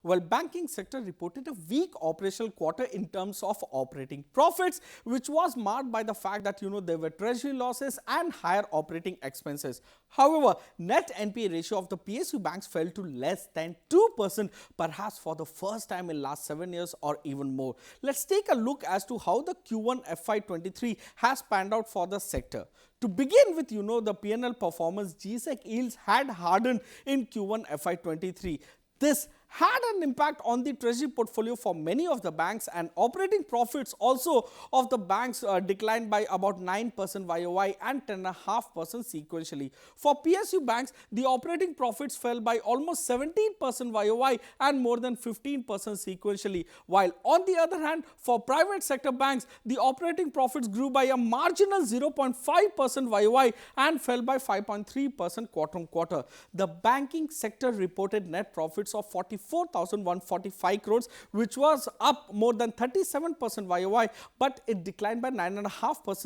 Well, banking sector reported a weak operational quarter in terms of operating profits, which was marked by the fact that there were treasury losses and higher operating expenses. However, net NPA ratio of the PSU banks fell to less than 2%, perhaps for the first time in last 7 years or even more. Let's take a look as to how the Q1 FY23 has panned out for the sector. To begin with, the P&L performance, GSEC yields had hardened in Q1 FY23. This had an impact on the treasury portfolio for many of the banks, and operating profits also of the banks declined by about 9% YOY and 10.5% sequentially. For PSU banks, the operating profits fell by almost 17% YOY and more than 15% sequentially, while on the other hand, for private sector banks, the operating profits grew by a marginal 0.5% YOY and fell by 5.3% quarter on quarter. The banking sector reported net profits of 44,145 crores, which was up more than 37% YOY, but it declined by 9.5%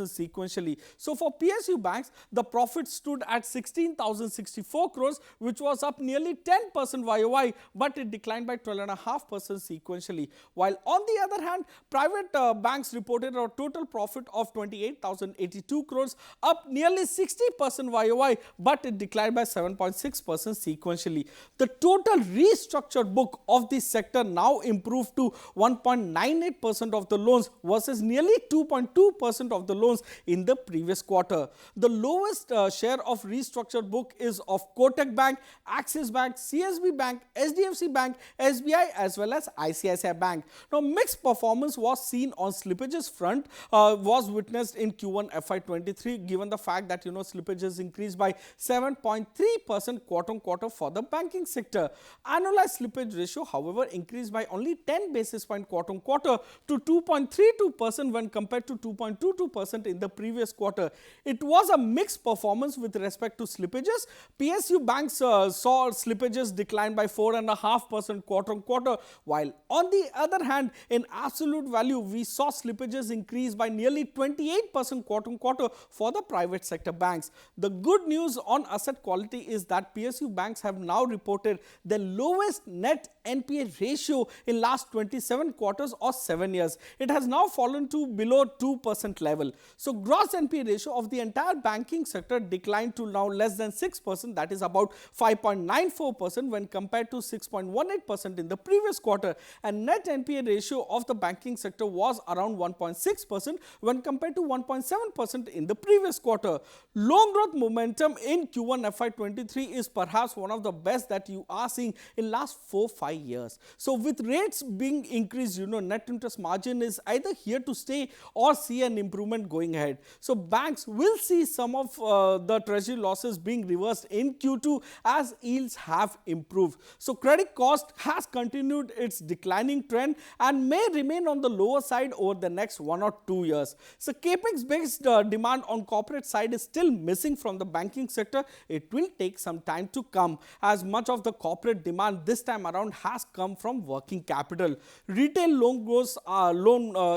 sequentially. So for PSU banks, the profit stood at 16,064 crores, which was up nearly 10% YOY, but it declined by 12.5% sequentially. While on the other hand, private banks reported a total profit of 28,082 crores, up nearly 60% YOY, but it declined by 7.6% sequentially. The total restructured book of the sector now improved to 1.98% of the loans versus nearly 2.2% of the loans in the previous quarter. The lowest share of restructured book is of Kotak Bank, Axis Bank, CSB Bank, SDFC Bank, SBI as well as ICICI Bank. Now, mixed performance was seen on slippages front, was witnessed in Q1 FY23, given the fact that slippages increased by 7.3% quarter on quarter for the banking sector. Annualized slippage ratio, however, increased by only 10 basis point quarter on quarter to 2.32% when compared to 2.22% in the previous quarter. It was a mixed performance with respect to slippages. PSU banks saw slippages decline by 4.5% quarter on quarter, while on the other hand, in absolute value, we saw slippages increase by nearly 28% quarter on quarter for the private sector banks. The good news on asset quality is that PSU banks have now reported the lowest net NPA ratio in last 27 quarters or 7 years. It has now fallen to below 2% level. So gross NPA ratio of the entire banking sector declined to now less than 6%, that is about 5.94% when compared to 6.18% in the previous quarter, and net NPA ratio of the banking sector was around 1.6% when compared to 1.7% in the previous quarter. Loan growth momentum in Q1 FY23 is perhaps one of the best that you are seeing in last 4-5 years. So with rates being increased, net interest margin is either here to stay or see an improvement going ahead. So banks will see some of the treasury losses being reversed in Q2 as yields have improved. So credit cost has continued its declining trend and may remain on the lower side over the next 1 or 2 years. So capex based demand on corporate side is still missing from the banking sector. It will take some time to come, as much of the corporate demand this time around has come from working capital. Retail loan growth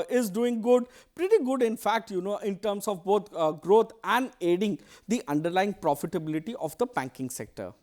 is doing good, pretty good in fact, in terms of both growth and aiding the underlying profitability of the banking sector.